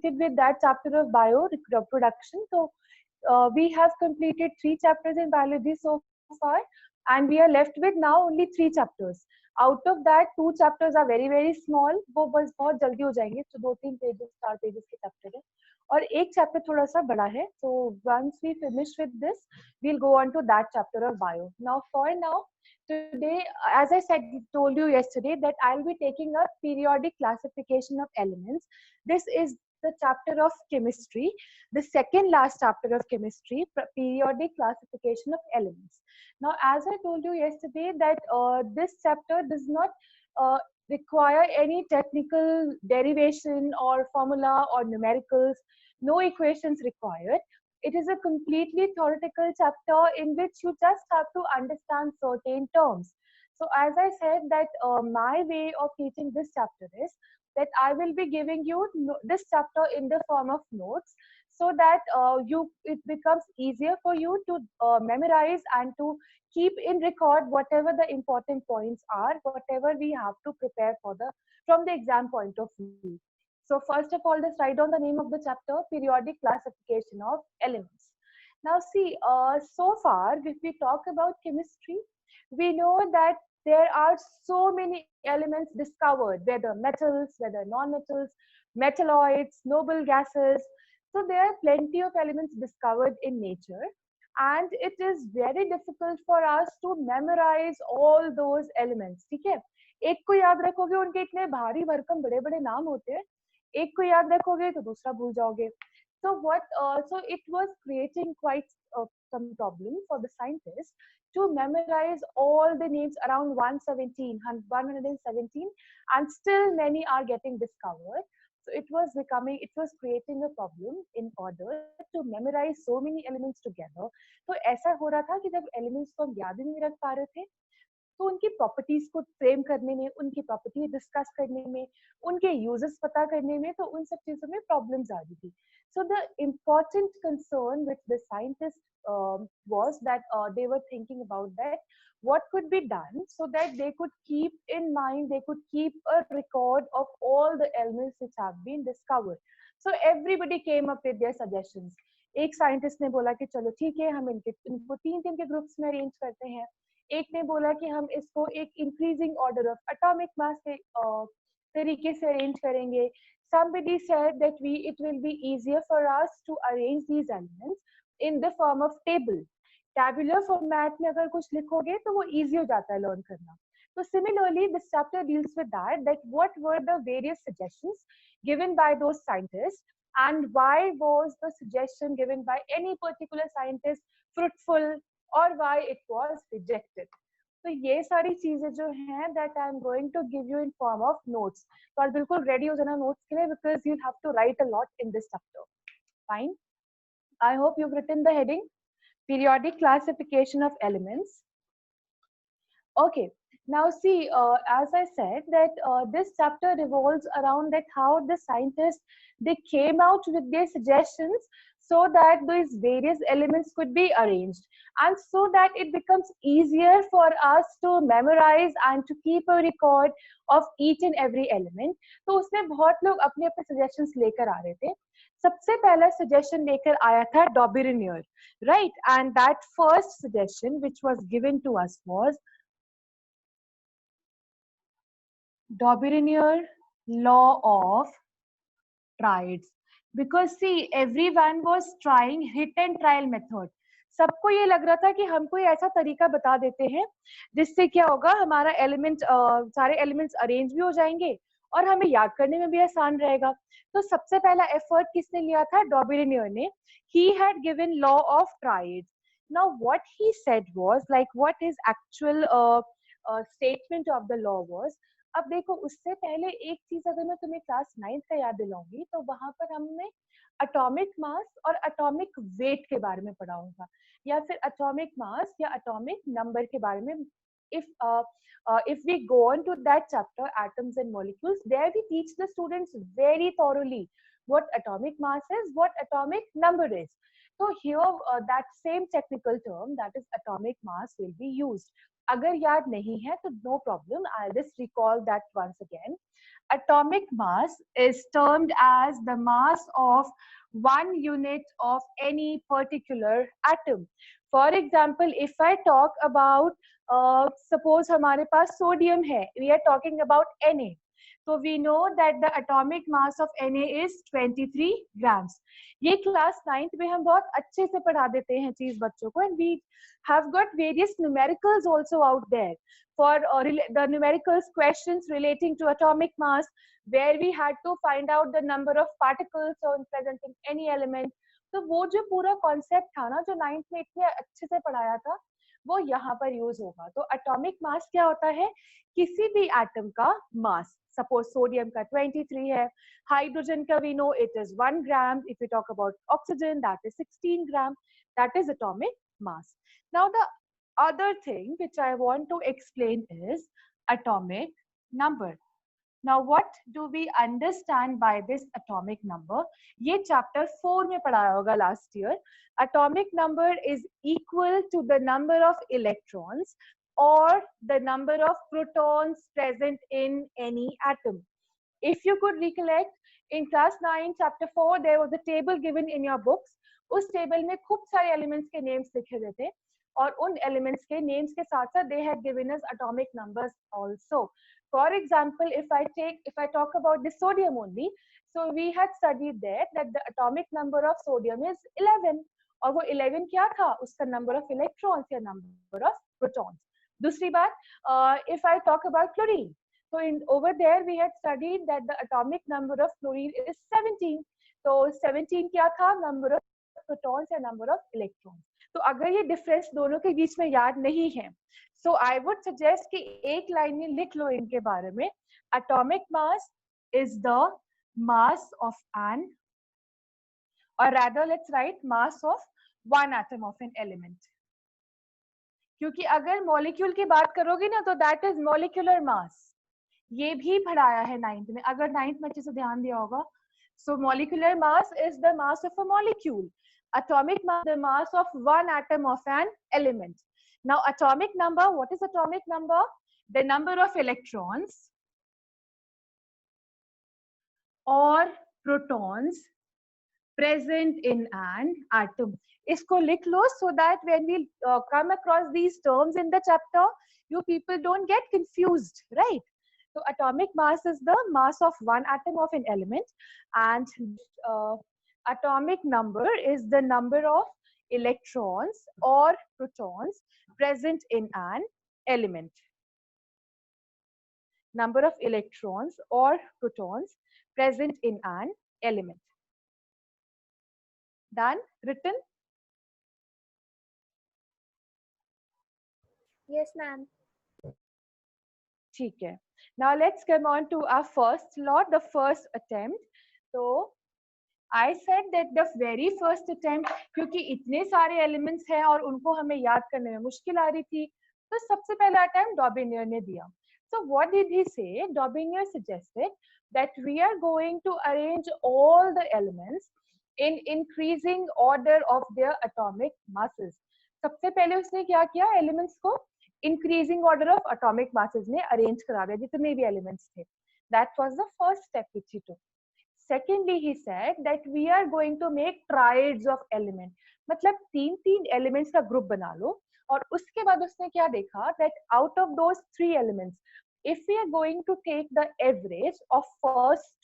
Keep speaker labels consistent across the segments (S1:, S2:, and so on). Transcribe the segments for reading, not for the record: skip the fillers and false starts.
S1: completed with that chapter of bio reproduction. So we have completed 3 chapters in biology so far, and we are left with now only 3 chapters. Out of that, 2 chapters are very small. वो बस बहुत जल्दी हो जाएंगे, तो 2-3 pages 4 pages के chapter है, और एक चैप्टर थोड़ा सा बड़ा है. So once we finish with this, we'll go on to that chapter of bio. Now for now, today, as I said, told you yesterday that I'll be taking up periodic classification of elements. This is the chapter of chemistry, the second last chapter of chemistry, periodic classification of elements. Now, as I told you yesterday, that this chapter does not uh, require any technical derivation or formula or numericals, no equations required. It is a completely theoretical chapter in which you just have to understand certain terms. So as I said that my way of teaching this chapter is that I will be giving you this chapter in the form of notes, so that it becomes easier for you to memorize and to keep in record whatever the important points are, whatever we have to prepare for the from the exam point of view. So first of all, just write down the name of the chapter, periodic classification of elements. Now see, so far, if we talk about chemistry, we know that there are so many elements discovered, whether metals, whether non-metals, metalloids, noble gases. So there are plenty of elements discovered in nature, and it is very difficult for us to memorize all those elements. ठीक है, एक को याद रखोगे, उनके इतने भारी भरकम बड़े बड़े नाम होते हैं, एक को याद रखोगे तो दूसरा भूल जाओगे. So it was creating quite some problem for the scientists to memorize all the names, around 117, and still many are getting discovered. So it was creating a problem in order to memorize so many elements together. तो ऐसा हो रहा था कि जब elements को हम याद ही नहीं रख पा रहे थे, तो उनकी प्रॉपर्टीज को फ्रेम करने में, उनकी प्रॉपर्टी डिस्कस करने में, उनके यूजेस पता करने में, तो उन सब चीजों में प्रॉब्लम्स आ रही थी. So the important concern which the scientists was that they were thinking about that what could be done so that they could keep in mind, they could keep a record of all the elements which have been discovered. So everybody came up with their suggestions. एक scientist ने बोला कि चलो ठीक है, हम इनको 3-3 के ग्रुप्स में अरेंज करते हैं. एक ने बोला कि हम इसको एक increasing order of atomic mass के तरीके से अरेंज करेंगे. Somebody said that it will be easier for us to arrange these elements in the form of table. Tabular format में अगर कुछ लिखोगे तो वो easy हो जाता है learn करना. So similarly, this chapter deals with that what were the various suggestions given by those scientists, and why was the suggestion given by any particular scientist fruitful, or why it was rejected. तो ये सारी चीजें जो हैं that I am going to give you in form of notes. तो आप बिल्कुल ready हो जाना notes के लिए, because you have to write a lot in this chapter. Fine. I hope you've written the heading, periodic classification of elements. Okay. Now see, as I said that this chapter revolves around that how the scientists, they came out with their suggestions so that these various elements could be arranged, and so that it becomes easier for us to memorize and to keep a record of each and every element. तो उसमें बहुत लोग अपने अपने suggestions लेकर आ रहे थे. सबसे पहला suggestion लेकर आया था Daubigny, right? And that first suggestion which was given to us was Daubigny law of triads. Because see, everyone was trying hit and trial method. सबको ये लग रहा था कि हम कोई ऐसा तरीका बता देते हैं जिससे क्या होगा, हमारा एलिमेंट सारे एलिमेंट्स अरेंज भी हो जाएंगे और हमें याद करने में भी आसान रहेगा. तो सबसे पहला एफर्ट किसने लिया था? Daubigny ने. He had given law of triads. Now what he said was, like what his actual statement of the law was. अब देखो, उससे पहले एक चीज अगर मैं तुम्हें क्लास 9th का याद दिलाऊंगी, तो वहां पर हमने एटॉमिक मास और एटॉमिक वेट के बारे में पढ़ा होगा, या फिर एटॉमिक मास या एटॉमिक नंबर के बारे में. if we go on to that chapter, atoms and molecules, there we teach the students very thoroughly what atomic mass is, what atomic number is. So here that same technical term, that is atomic mass, will be used. अगर याद नहीं है तो no problem, I'll just recall that once again. Atomic mass is termed as the mass of one unit of any particular atom. For example, if I talk about suppose हमारे पास sodium है, we are talking about Na. So we know that the atomic mass of Na is 23 grams. ये class 9th में हम बहुत अच्छे से पढ़ा देते हैं चीज बच्चों को, and we have got various numericals also out there for the numericals questions relating to atomic mass, where we had to find out the number of particles present in any element. तो वो जो पूरा concept था ना जो 9th में इतने अच्छे से पढ़ाया था, वो यहाँ पर यूज होगा. तो एटॉमिक मास क्या होता है? किसी भी एटम का मास. सपोज सोडियम का 23 है, हाइड्रोजन का we know it is 1 gram, if you talk about oxygen that is 16 gram, that is atomic mass. Now the other thing which I want to explain is atomic number. Now what do we understand by this atomic number? ये chapter 4 में पढ़ाया होगा last year. Atomic number is equal to the number of electrons or the number of protons present in any atom. If you could recollect, in class 9 chapter 4 there was a table given in your books. उस table में खूब सारे elements के names लिखे हुए थे, और उन elements के names के साथ साथ they had given us atomic numbers also. For example, if I talk about the sodium only, so we had studied that the atomic number of sodium is 11. और वो 11 क्या था? उसका number of electrons या number of protons. दूसरी बात, if I talk about chlorine, so over there we had studied that the atomic number of chlorine is 17. So 17 क्या था? Number of protons या number of electrons. तो अगर ये difference दोनों के बीच में याद नहीं है, सो आई वुड सजेस्ट कि एक लाइन में लिख लो इनके बारे में. Atomic mass is the mass of an, और rather let's write mass of one atom of an element. क्योंकि अगर मॉलिक्यूल की बात करोगे ना तो दैट इज मॉलिक्यूलर मास. ये भी पढ़ाया है 9th में, अगर 9th में अच्छे से ध्यान दिया होगा. So molecular mass is the mass of a molecule. Atomic mass, the mass of one atom of an element. Now atomic number, what is atomic number? The number of electrons or protons present in an atom. इसको लिख लो so that when we come across these terms in the chapter, you people don't get confused, right? So atomic mass is the mass of one atom of an element, and atomic number is the number of electrons or protons present in an element. Number of electrons or protons present in an element. Done? Written?
S2: Yes, ma'am.
S1: ठीक है. Now let's come on to our first law, the first attempt. So I said that the very first attempt, क्योंकि इतने सारे elements हैं और उनको हमें याद करने में मुश्किल आ रही थी, तो सबसे पहला attempt Daubigner ने दिया. So what did he say? Daubigner suggested that we are going to arrange all the elements in increasing order of their atomic masses. सबसे पहले उसने क्या किया? Elements को increasing order of atomic masses में arrange करा दिया, जितने भी elements थे. That was the first step which he took. Secondly, he said that we are going to make triads of element. मतलब तीन elements का group बना लो, और उसके बाद उसने क्या देखा? That out of those 3 elements, if we are going to take the average of first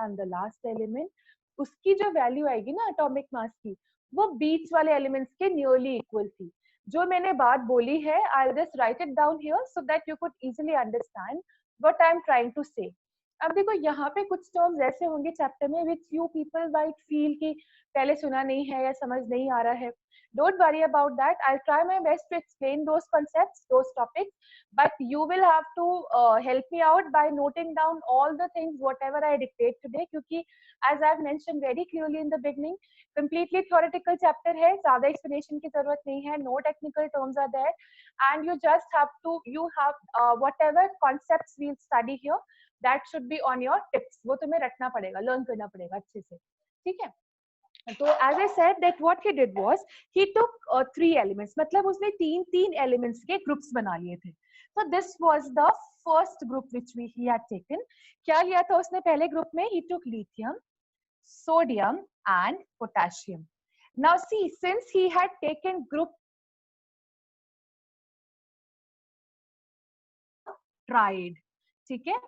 S1: and the last element, उसकी जो value आएगी ना atomic mass की, वो बीच वाले elements के nearly equal थी. जो मैंने बात बोली है, I'll just write it down here so that you could easily understand what I'm trying to say. अब देखो यहाँ पे कुछ टर्म्स ऐसे होंगे चैप्टर में which you people might feel कि पहले सुना नहीं है या समझ नहीं आ रहा है. Don't worry about that. I'll try my best to explain those concepts, those topics, but you will have to help me out by noting down all the things whatever I dictate today, क्योंकि as I've mentioned very clearly in the beginning, completely theoretical chapter है, ज़्यादा explanation की जरूरत नहीं है, no technical terms are there, and you just have to, whatever concepts we'll study here, that should be on your tips. वो तुम्हें रखना पड़ेगा, learn करना पड़ेगा अच्छे से, ठीक है? तो as I said that what he did was he took 3 elements, मतलब उसने तीन elements के groups बना लिए थे. So this was the first group which he had taken. क्या लिया था उसने पहले group में? He took lithium, sodium and potassium. Now see, since he had taken group tried, ठीक है?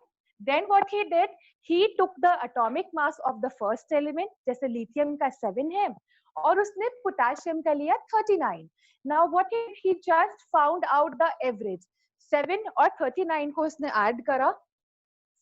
S1: Then what he did, he took the atomic mass of the first element, जैसे lithium का 7 है, और उसने potassium का लिया 39. Now what he just found out the average. 7 और 39 को उसने add करा,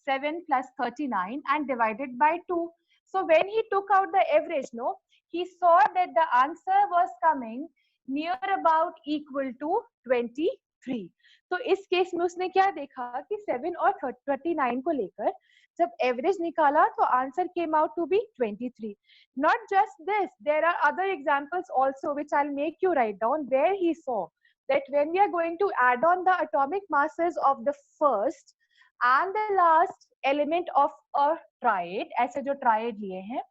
S1: 7 plus 39 and divided by 2. So when he took out the average, no, he saw that the answer was coming near about equal to 23. तो इस case में उसने क्या देखा कि 7 और 39 को लेकर जब एवरेज निकाला तो answer came out to be 23. Not just this, there are other examples also which I'll make you write down where he saw that when we are going to add on the atomic masses of the first and the last element of a triad, ऐसे जो triad लिए हैं,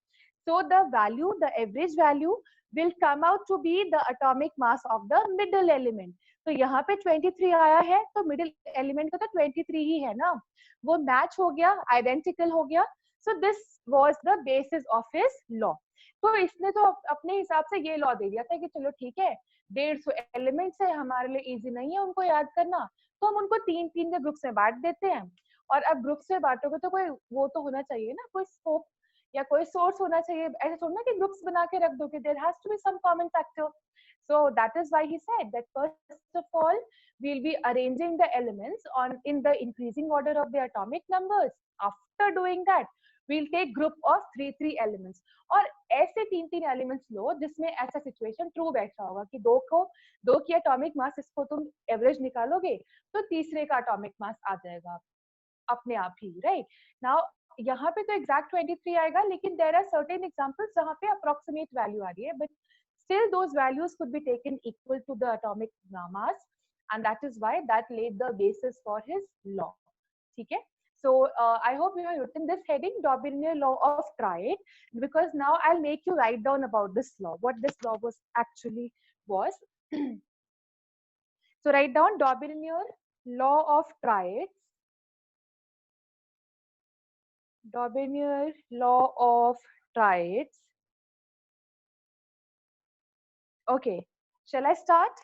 S1: so the value, the average value will come out to be the atomic mass of the middle element. तो यहाँ पे 23 आया है तो middle element का तो 23 ही है ना, वो match हो गया, identical हो गया. So this was the basis of his law. तो इसने तो अपने हिसाब से ये लॉ दे दिया था कि चलो ठीक है 150 एलिमेंट्स है, हमारे लिए इजी नहीं है उनको याद करना, तो हम उनको तीन तीन के ग्रुप्स में बांट देते हैं. और अब ग्रुप्स में बांटोगे तो कोई वो तो होना चाहिए ना, कोई स्कोप या कोई सोर्स होना चाहिए. ऐसे थोड़ा ना कि ग्रुप्स बना के रख दोगे, there has to be some common factor. So that is why he said that first of all we'll be arranging the elements on in the increasing order of the atomic numbers. After doing that we'll take group of three elements. और ऐसे तीन elements लो जिसमें ऐसा situation true बैठ रहा होगा कि दो की एटॉमिक मास, इसको तुम एवरेज निकालोगे तो तीसरे का एटॉमिक मास आ जाएगा अपने आप ही, राइट? नाउ यहाँ पे तो एग्जैक्ट 23 आएगा, लेकिन देयर आर सर्टेन एग्जांपल्स जहाँ पे अप्रोक्सीमेट वैल्यू आ रही है, but still those values could be taken equal to the atomic mass, and that is why that laid the basis for his law. ठीक है? So I hope you have written this heading, Daubeney law of triad, because now I'll make you write down about this law, what this law was actually was. So write down Daubeney law of triads. Daubeney law of triads. Okay, shall I start?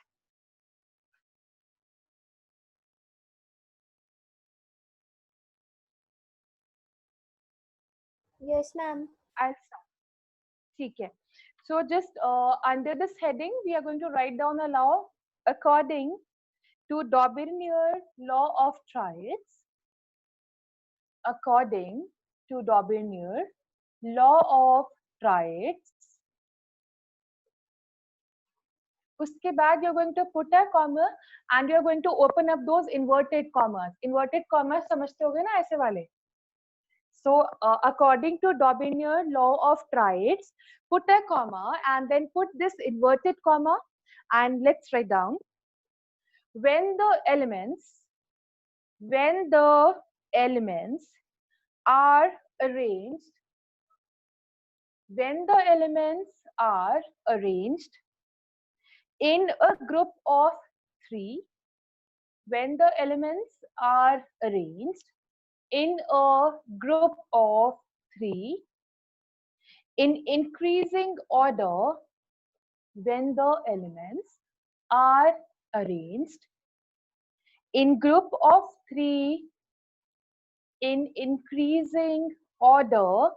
S2: Yes, ma'am.
S1: I'll start. ठीक है. So just under this heading, we are going to write down a law according to Daubeney law of triads. According to Daubeney law of triads. उसके बाद you're going to put a comma and you're going to open up those inverted commas. Inverted commas समझते होगे ना ऐसे वाले? So according to Daubeney law of triads, put a comma and then put this inverted comma, and let's write down when the elements are arranged, when the elements are arranged in a group of 3, when the elements are arranged in a group of 3 in increasing order, when the elements are arranged in group of 3 in increasing order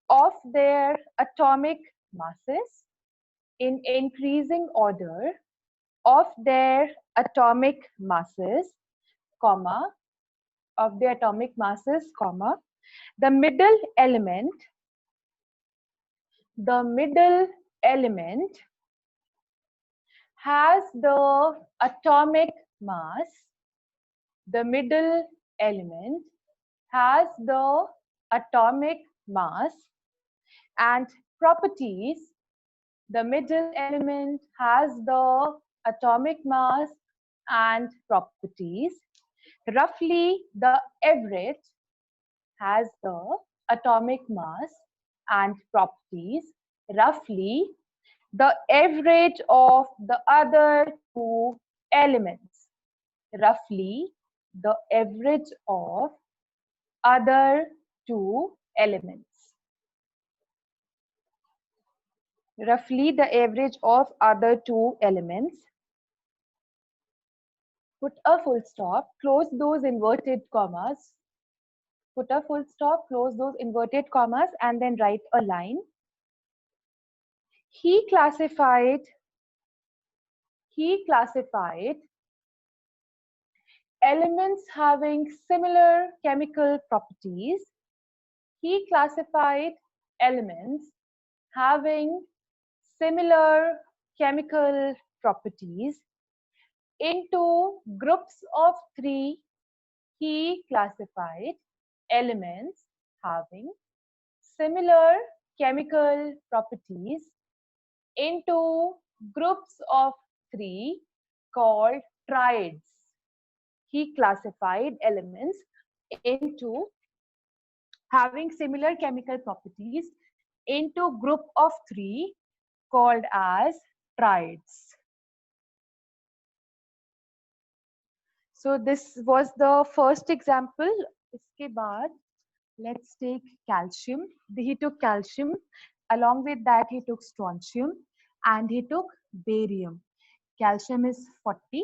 S1: of their atomic masses, in increasing order of their atomic masses, comma, of the atomic masses, comma, the middle element has the atomic mass, the middle element has the atomic mass and properties. The middle element has the atomic mass and properties. Roughly, the average has the atomic mass and properties. roughly the average of the other two elements. Roughly the average of other two elements. Roughly the average of other two elements. Put a full stop, close those inverted commas. Put a full stop, close those inverted commas, and then write a line. He classified elements having similar chemical properties. He classified elements having similar chemical properties into groups of three. He classified elements having similar chemical properties into groups of three called triads. He classified elements into having similar chemical properties into group of three called as triads. So this was the first example. Iske baad, let's take calcium. He took calcium. Along with that, he took strontium and he took barium. Calcium is 40.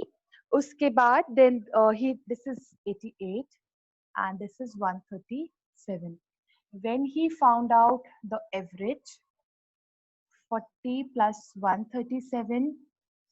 S1: Uske baad, then this is 88 and this is 137. When he found out the average, 40 plus 137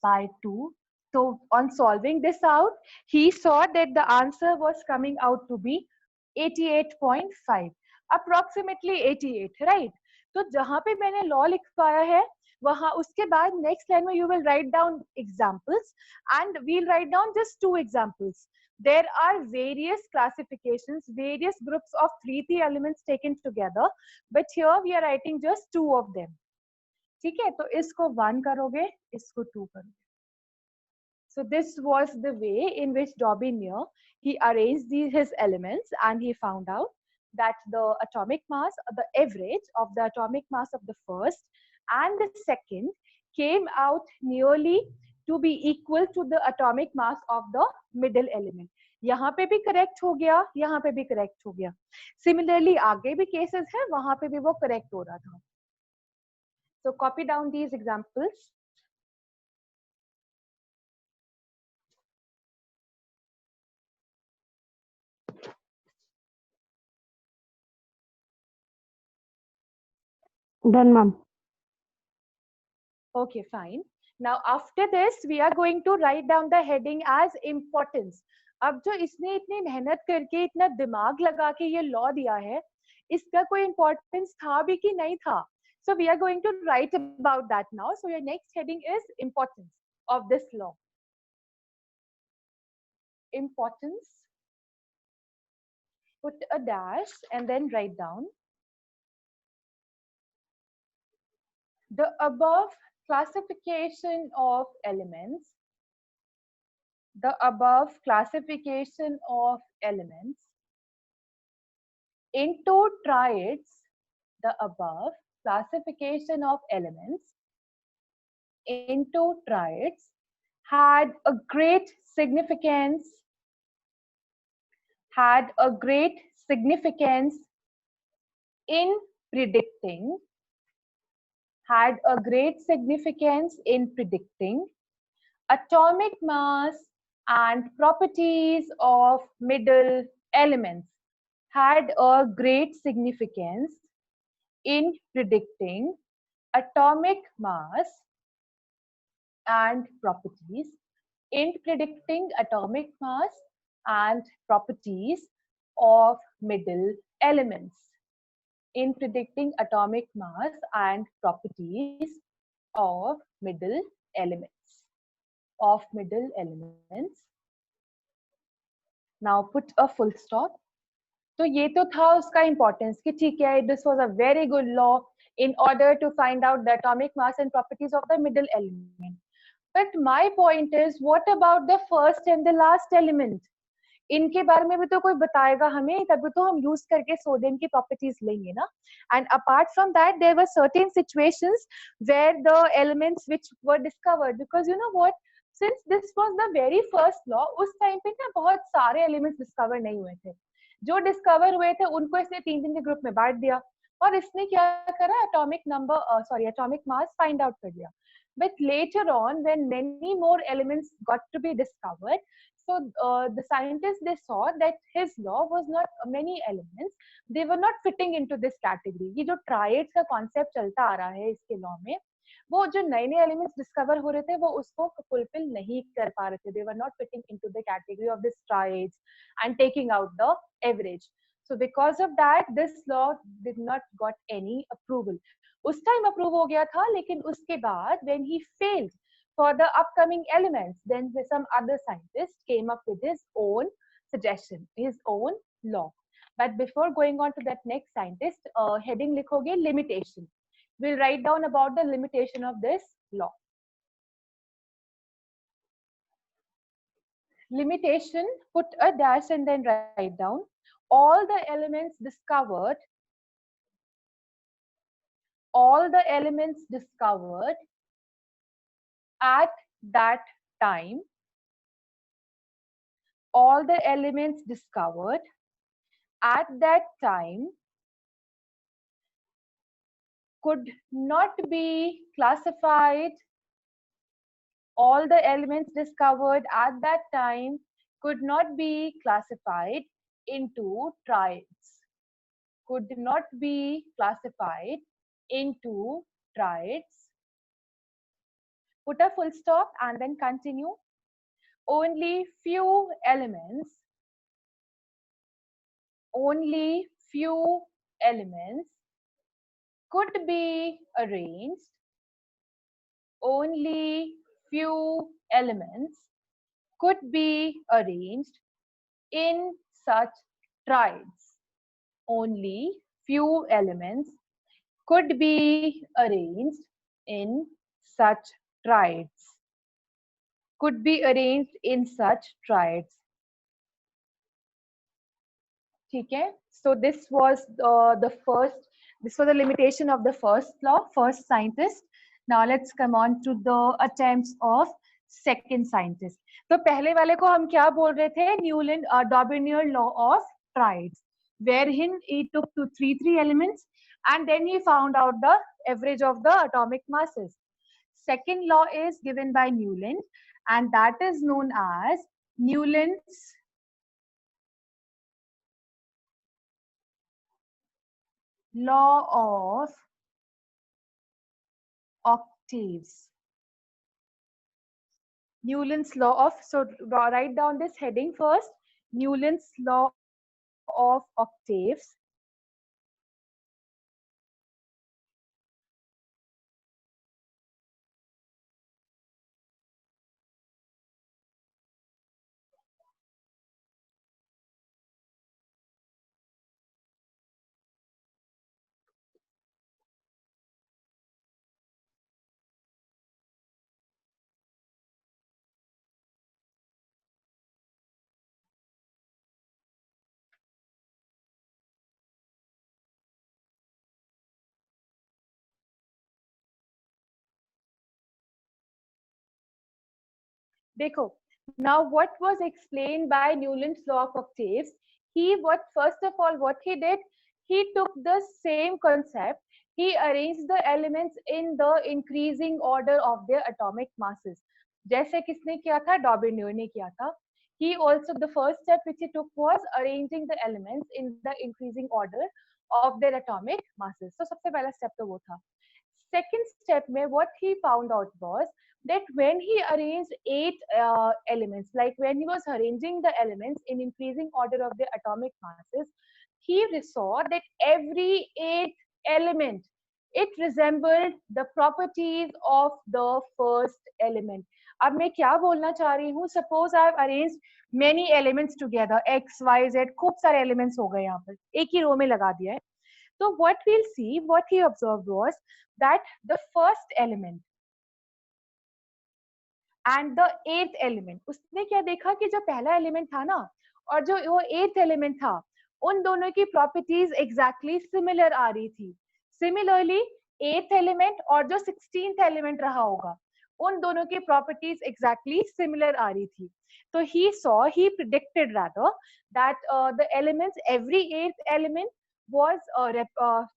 S1: by 2. So on solving this out, he saw that the answer was coming out to be 88.5, approximately 88, right? तो जहां पे मैंने law लिखवाया है वहां उसके बाद next line में you will write down examples and we'll write down just two examples. There are various classifications, various groups of three elements taken together, but here we are writing just two of them. ठीक है, तो इसको 1 करोगे, इसको 2 करोगे. So this was the way in which Daubigny he arranged his elements and he found out that the atomic mass, the average of the atomic mass of the first and the second came out nearly to be equal to the atomic mass of the middle element. यहाँ पे भी correct हो गया, यहाँ पे भी correct हो गया. Similarly आगे भी cases है, वहाँ पे भी वो correct हो रहा था. So copy down these examples.
S2: Done, ma'am.
S1: Okay, fine. Now after this, we are going to write down the heading as importance. अब जो इसने इतनी मेहनत करके इतना दिमाग लगा के ये लॉ दिया है, इसका कोई importance था भी कि नहीं था? So we are going to write about that now. So your next heading is importance of this law. Importance. Put a dash and then write down. The above classification of elements, the above classification of elements into triads, the above classification of elements into triads had a great significance, in predicting, atomic mass and properties of middle elements, had a great significance in predicting atomic mass and properties, of middle elements, in predicting atomic mass and properties of middle elements, Now put a full stop. तो ये तो था उसका importance कि ठीक है, this was a very good law in order to find out the atomic mass and properties of the middle element. But my point is, what about the first and the last element? इनके बारे में भी तो कोई बताएगा हमें, तभी तो हम यूज करके सोडियम की प्रॉपर्टीज लेंगे ना. And apart from that there were certain situations where the elements which were discovered, because you know what, since this was the very first law, उस टाइम पे ना बहुत सारे एलिमेंट्स डिस्कवर नहीं हुए थे. जो डिस्कवर हुए थे उनको इसने 3 3 के ग्रुप में बांट दिया, और इसने क्या करा, atomic number atomic mass find out कर लिया. But later on, when many more elements got to be discovered, so the scientists, they saw that his law was not many elements, they were not fitting into this category. ये जो triads का concept चलता आ रहा है इसके law में, वो जो नए नए elements discover हो रहे थे वो उसको fulfill नहीं कर पा रहे थे. They were not fitting into the category of this triads and taking out the average. So because of that, this law did not got any approval. उस टाइम अप्रूव हो गया था, लेकिन उसके बाद when he failed for the upcoming elements, then some other scientist came up with his own suggestion, his own law. But before going on to that next scientist, heading लिखोगे limitation. We'll write down about the limitation of this law. Limitation, put a dash and then write down all the elements discovered, all the elements discovered at that time, all the elements discovered at that time could not be classified, all the elements discovered at that time could not be classified into triads, could not be classified into triads. Put a full stop and then continue. Only few elements could be arranged, only few elements could be arranged in such triads. Only few elements could be arranged in such triads. Could be arranged in such triads. Okay, so this was the limitation of the first law, first scientist. Now let's come on to the attempts of second scientist. तो पहले वाले को हम क्या बोल रहे थे, Newland डॉबिनियर law of triads, wherein he took to three elements and then he found out the average of the atomic masses. Second law is given by Newland, and that is known as Newland's law of octaves. Newland's law of, so write down this heading first, Newland's law of octaves. देखो, now what was explained by Newland's law of octaves, first of all what he did, he took the same concept, he arranged the elements in the increasing order of their atomic masses. जैसे किसने किया था, डॉबिनियर ने किया था. He also, the first step which he took was arranging the elements in the increasing order of their atomic masses. So सबसे पहला step तो वो था. Second step में what he found out was that when he arranged 8 elements, like when he was arranging the elements in increasing order of the atomic masses, he saw that every 8 element, it resembled the properties of the first element. अब मैं क्या बोलना चाह रही हूँ, suppose I have arranged many elements together, x, y, z, खूब सारे elements हो गए यहाँ पर, एक ही रो में लगा दिया है. So what we'll see, what he observed was that the first element and the 8th element, उसने क्या देखा कि जो पहला एलिमेंट था ना, और जो वो एथ एलिमेंट था, उन दोनों की प्रॉपर्टीज एग्जैक्टली सिमिलर आ रही थी. सिमिलरली एथ एलिमेंट और जो 16th एलिमेंट रहा होगा, उन दोनों की प्रॉपर्टीज एग्जैक्टली सिमिलर आ रही थी. तो he predicted rather that the elements, every eighth element was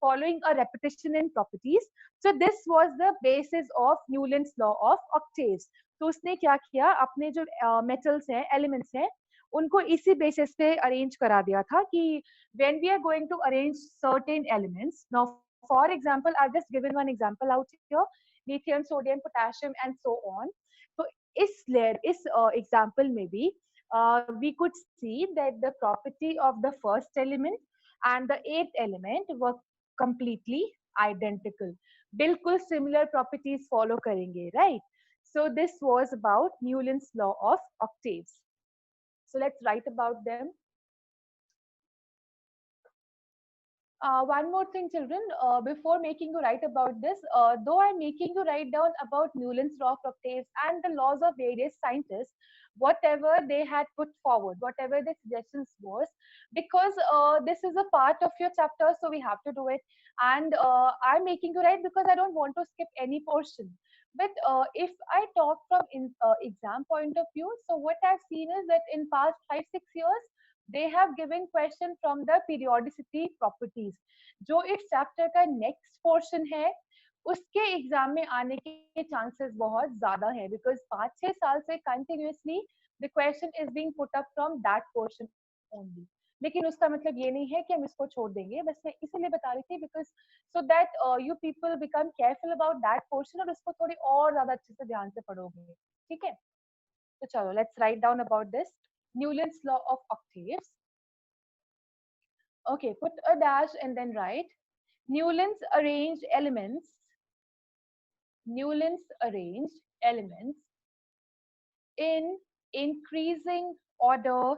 S1: following a repetition in properties. So this was the basis of Newton's law of octaves. तो उसने क्या किया, अपने जो metals हैं, elements हैं, उनको इसी basis पे arrange करा दिया था कि when we are going to arrange certain elements, now for example I've just given one example out here, lithium, sodium, potassium and so on. तो इस example में भी we could see that the property of the first element and the eighth element were completely identical. बिल्कुल similar properties follow करेंगे, right? So this was about Newton's law of octaves. So let's write about them. One more thing, children, before making you write about this, though I'm making you write down about Newton's law of octaves and the laws of various scientists, whatever they had put forward, whatever the suggestions was, because this is a part of your chapter, so we have to do it. And I'm making you write because I don't want to skip any portion. But if I talk from exam point of view, so what I've seen is that in past 5-6 years, they have given question from the periodicity properties, जो इस chapter का next portion है, उसके exam में आने के chances बहुत ज्यादा है, बिकॉज 5-6 साल से continuously the question is being put up from that portion only. लेकिन उसका मतलब ये नहीं है कि हम इसको छोड़ देंगे, बस मैं इसीलिए बता रही थी because so that you people become careful about that portion और उसको थोड़ी और ज्यादा अच्छे से ध्यान से पढ़ोगे. ठीक है, तो चलो let's write down about this Newton's law of octaves. Okay, put a dash and then write Newton's arranged elements. Newton's arranged elements in increasing order.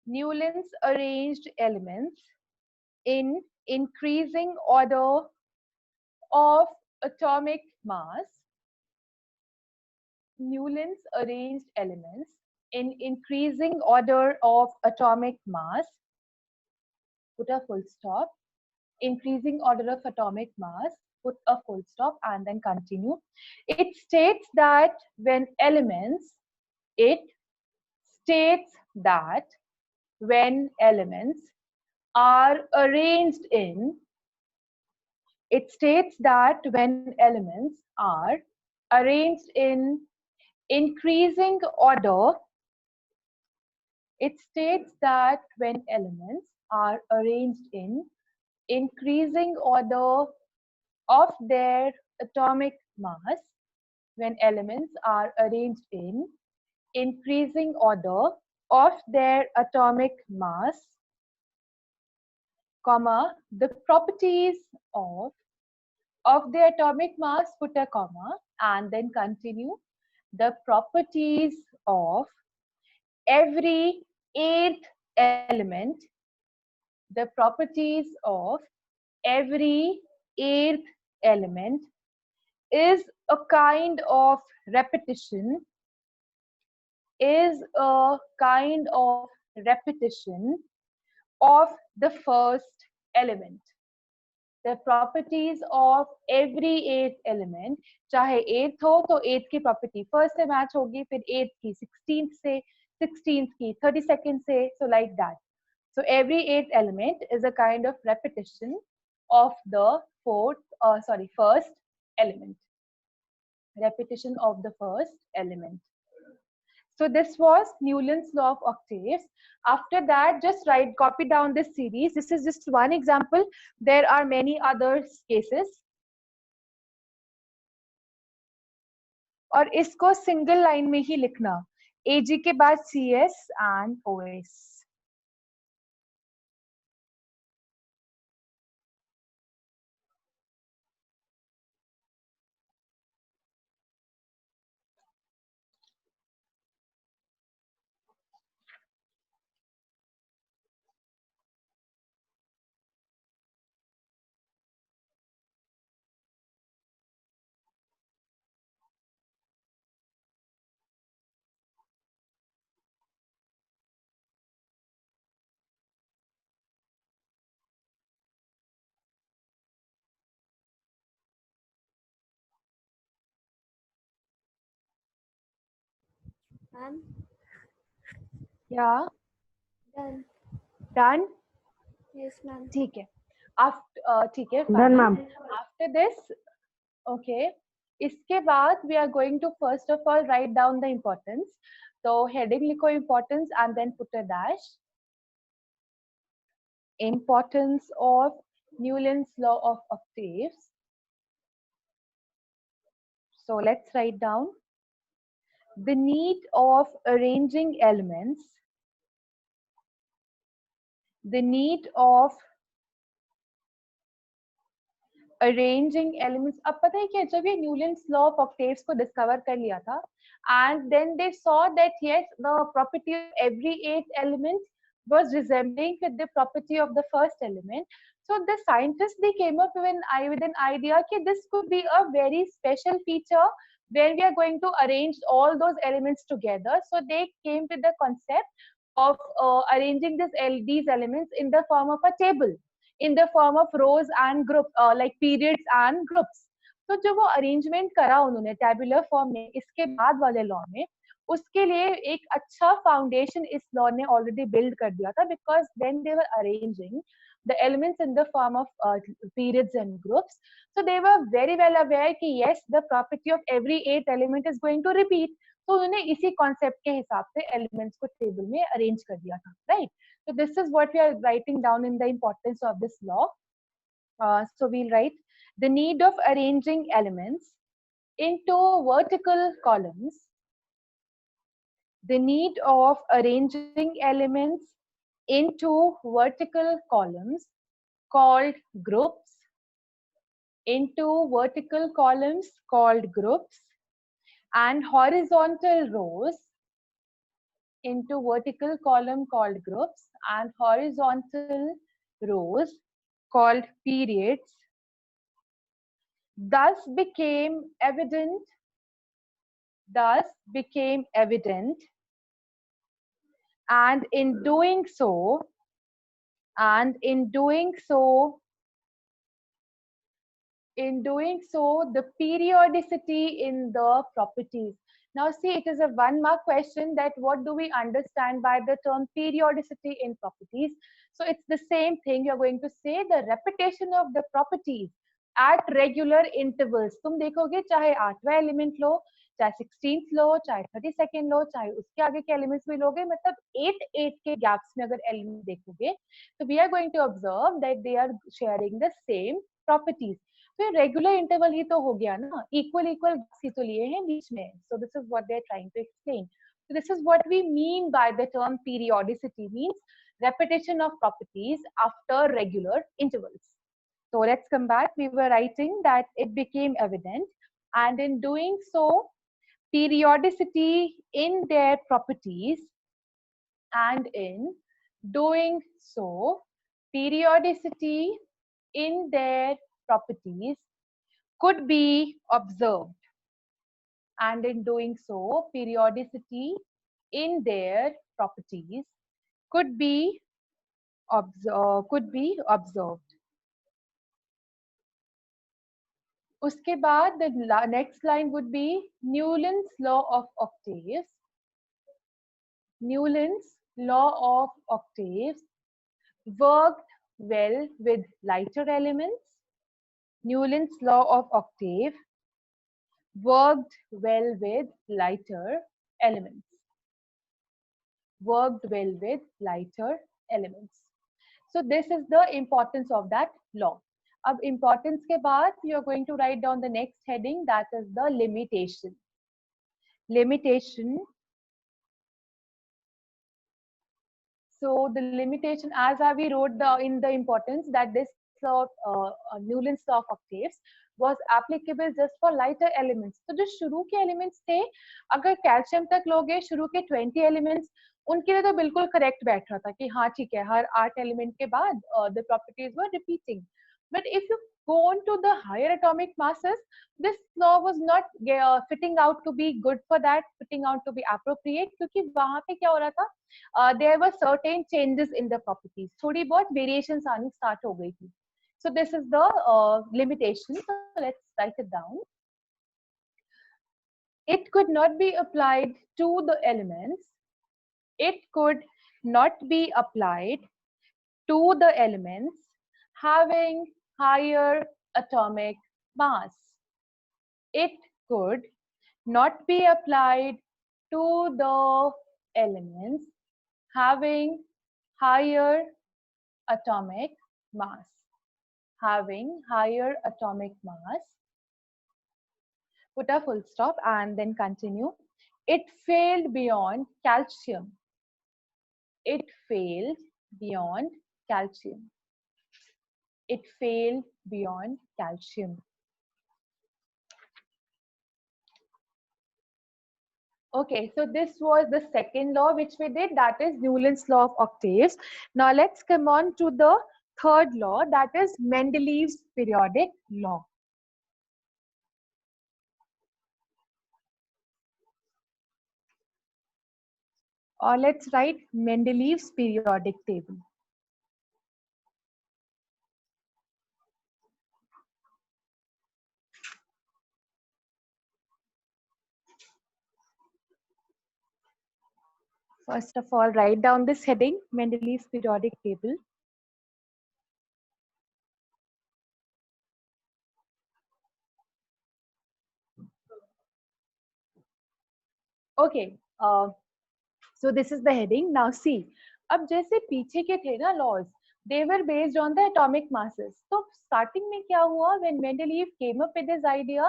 S1: Newton's arranged elements in increasing order of atomic mass. Newton's arranged elements in increasing order of atomic mass. Put a full stop. Increasing order of atomic mass, put a full stop and then continue. It states that when elements, it states that when elements are arranged in, it states that when elements are arranged in increasing order, it states that when elements are arranged in increasing order of their atomic mass, when elements are arranged in increasing order of their atomic mass, comma, the properties of the atomic mass, put a comma, and then continue. The properties of every eighth element, the properties of every eighth element is a kind of repetition, is a kind of repetition of the first element. The properties of every eighth element, चाहे eighth हो तो eighth की property first से match होगी, फिर eighth की 16th से, 16th की 32nd से, so like that. So every eighth element is a kind of repetition of the first element. Repetition of the first element. So this was Newton's law of octaves. After that, just copy down this series. This is just one example. There are many other cases. और इसको single line में ही लिखना, AG के बाद CS and OS.
S2: Ma'am,
S1: Yeah,
S2: done.
S1: done.
S2: Yes, ma'am.
S1: ठीक है. After ठीक है,
S3: Done,
S1: fine.
S3: ma'am.
S1: After this, okay. इसके बाद we are going to first of all write down the importance. So heading लिखो importance and then put a dash. Importance of Newland's law of octaves. So let's write down the need of arranging elements. The need of arranging elements. अब पता है क्या, जब ये Newlands law of octaves को discover कर लिया था, and then they saw that yes, the property of every eighth element was resembling with the property of the first element. So the scientists, they came up with an idea that this could be a very special feature when we are going to arrange all those elements together. So they came with the concept of arranging these elements in the form of a table, in the form of rows and group, like periods and groups. तो जो वो arrangement करा उन्होंने tabular form में इसके बाद वाले law में, उसके लिए एक अच्छा फाउंडेशन इस लॉ ने ऑलरेडी बिल्ड कर दिया था, because when they were arranging the elements in the form of periods and groups, so they were very well aware कि yes, the property of every eighth element is going to repeat. तो उन्होंने इसी concept के हिसाब से elements को table में arrange कर दिया था, right? So this is what we are writing down in the importance of this law. So we'll write the need of arranging elements into vertical columns. The need of arranging elements into vertical columns called groups. Into vertical columns called groups, and horizontal rows into vertical column called groups, and horizontal rows called periods. Thus became evident, thus became evident, and in doing so, and in doing so, the periodicity in the properties. Now see, it is a 1 mark question that what do we understand by the term periodicity in properties. So it's the same thing. You're going to say the repetition of the properties at regular intervals. तुम देखोगे चाहे 8वां element लो, चाहे 16th लो, चाहे 32nd लो, चाहे उसके आगे के elements भी लोगे, मतलब 8 के गैप्स में अगर एलिमेंट देखोगे, तो we are going to observe that they are sharing the same properties. तो रेगुलर इंटरवल ही तो हो गया ना, इक्वल इक्वल ही तो लिए हैं बीच में. So this is what they are trying to explain. So this is what we mean by the term periodicity, means repetition of properties after regular intervals. So let's come back. We were writing that it became evident, and in doing so, periodicity in their properties, and in doing so, periodicity in their properties could be observed, and in doing so, periodicity in their properties could be observed. उसके बाद the next line would be Newland's law of octaves. Newland's law of octaves worked well with lighter elements. Newland's law of octave worked well with lighter elements. Worked well with lighter elements. So this is the importance of that law. अब importance के बाद you are going to write down the next heading, that is the limitation. Limitation. So the limitation, as we wrote in the importance, that this law, Newland's law of octaves, was applicable just for lighter elements. तो जो शुरू के elements थे, अगर calcium तक लोगे शुरू के 20 elements, उनके लिए तो बिल्कुल करेक्ट बैठ रहा था कि हाँ ठीक है, हर 8 एलिमेंट के बाद the properties were repeating. But if you go on to the higher atomic masses, this law was not fitting out to be good for that, fitting out to be appropriate, क्योंकि वहां पे क्या हो रहा था, there were certain changes in the properties, थोड़ी बहुत variations आनी start हो गई थी. So this is the limitation. So let's write it down. it could not be applied to the elements. It could not be applied to the elements having higher atomic mass. It could not be applied to the elements having higher atomic mass. Having higher atomic mass. Put a full stop and then continue. It failed beyond calcium. It failed beyond calcium. It failed beyond calcium. Okay, so this was the second law which we did, that is Newton's law of octaves. Now let's come on to the third law, that is Mendeleev's periodic law. Or let's write Mendeleev's periodic table. First of all, write down this heading, Mendeleev's periodic table. Okay, so this is the heading. Now see, अब जैसे पीछे के थे ना laws, they were based on the atomic masses. तो starting में क्या हुआ, when Mendeleev came up with his idea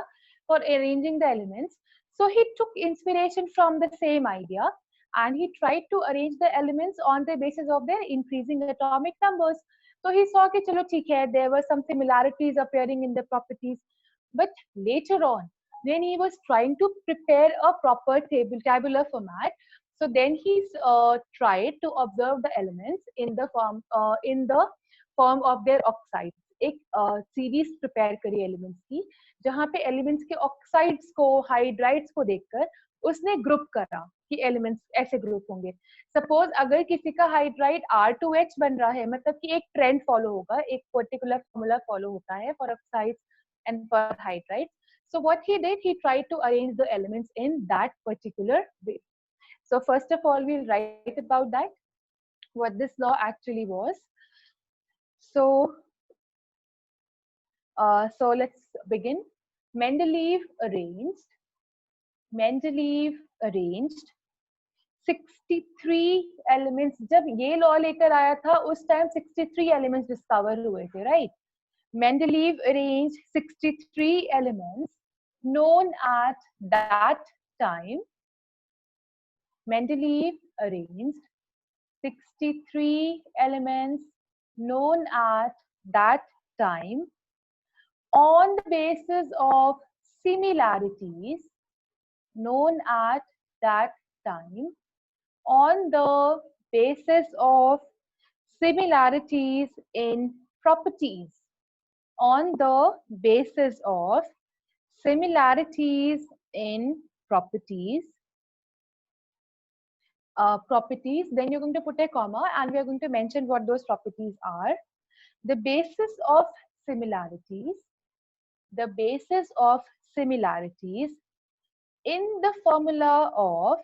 S1: for arranging the elements, so he took inspiration from the same idea and he tried to arrange the elements on the basis of their increasing atomic numbers. So he saw कि चलो ठीक है, there were some similarities appearing in the properties, but later on, when he was trying to prepare a proper tabular format, so then he tried to observe the elements in the form of their oxides. एक series prepare करी elements की, जहाँ पे elements के oxides को, hydrides को देखकर उसने ग्रुप करा कि एलिमेंट्स ऐसे ग्रुप होंगे. सपोज अगर किसी का हाइड्राइड R2H बन रहा है, मतलब कि एक ट्रेंड फॉलो होगा, एक पर्टिकुलर फॉर्मूला फॉलो होता है for oxides and for hydrides. So what he did, he tried to arrange the elements in that particular way. So first of all, we'll write about that, what this law actually was. So, so let's begin. Mendeleev arranged 63 elements. जब ये law लेकर आया था, उस time 63 elements discover हुए थे, right? Mendeleev arranged 63 elements known at that time. Mendeleev arranged 63 elements known at that time on the basis of similarities known at that time on the basis of similarities in properties on the basis of similarities in properties. Then you're going to put a comma and we are going to mention what those properties are. The basis of similarities in the formula of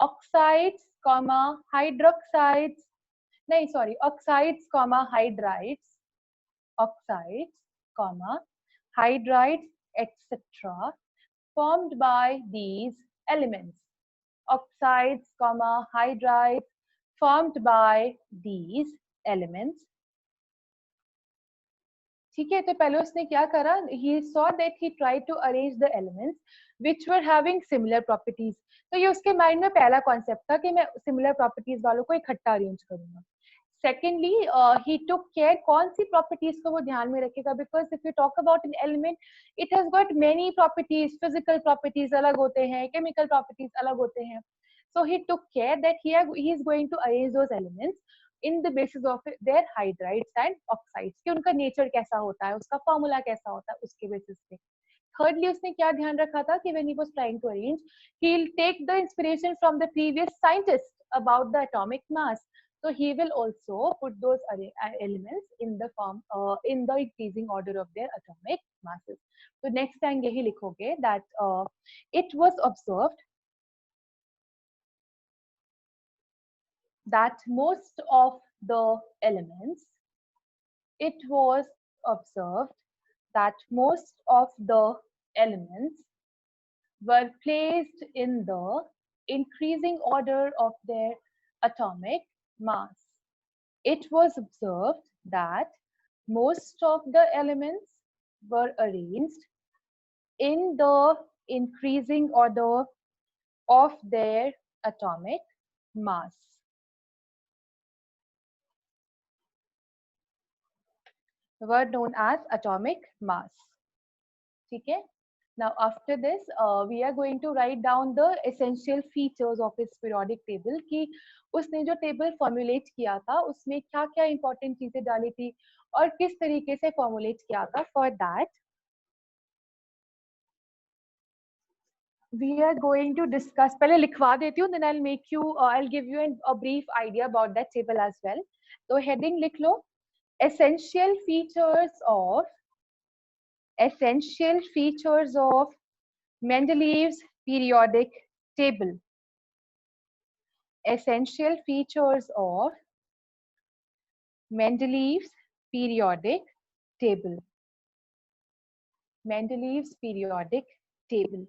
S1: oxides, hydroxides, oxides, hydrides, etc. formed by these elements. Oxides, hydrides formed by these elements. ठीक है, तो पहले उसने क्या करा, he saw that he tried to arrange the elements which were having similar properties. तो ये उसके माइंड में पहला कॉन्सेप्ट था कि मैं similar properties वालों को इकट्ठा अरेंज करूंगा. Secondly, he took care कौन सी properties को वो ध्यान में रखेगा, because if you talk about an element, it has got many properties, physical properties अलग होते हैं, chemical properties अलग होते हैं. So he took care that he is going to arrange those elements in the basis of their hydrides and oxides, कि उनका nature कैसा होता है, उसका formula कैसा होता है, उसके basis पे. Thirdly, उसने क्या ध्यान रखा था कि when he was trying to arrange, he'll take the inspiration from the previous scientists about the atomic mass. So he will also put those elements in the form in the increasing order of their atomic masses. So next time यही लिखोगे that it was observed that most of the elements, it was observed that most of the elements were placed in the increasing order of their atomic mass. It was observed that most of the elements were arranged in the increasing order of their atomic mass. The word known as atomic mass. Okay? Now, after this, we are going to write down the essential features of its periodic table कि उसने जो table formulate किया था उसमें क्या क्या important चीजें डाली थी और किस तरीके से formulate किया था. For that, we are going to discuss. पहले लिखवा देती हूँ, then I'll make you, I'll give you a brief idea about that table as well. तो heading लिख लो, essential features of Mendeleev's periodic table. Essential features of Mendeleev's periodic table. Mendeleev's periodic table.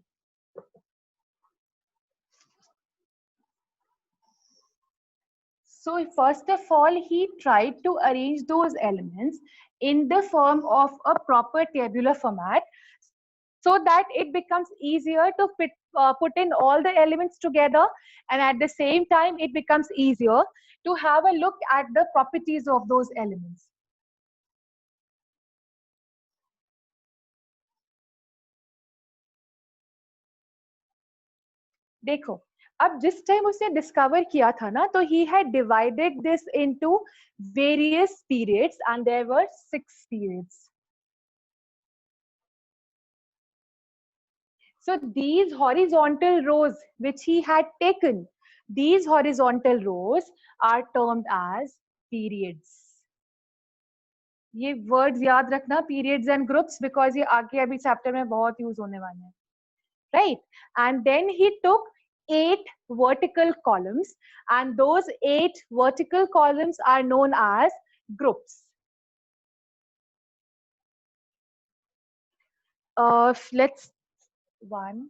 S1: So first of all, he tried to arrange those elements in the form of a proper tabular format so that it becomes easier to put in all the elements together, and at the same time it becomes easier to have a look at the properties of those elements. देखो, अब जिस time उसने discover किया था ना, तो he had divided this into various periods and there were 6 periods. So these horizontal rows which he had taken, these horizontal rows are termed as periods. ये words याद रखना, periods and groups, because ये आगे अभी chapter में बहुत use होने वाले हैं, right? And then he took 8 vertical columns, and those 8 vertical columns are known as groups. Let's 1.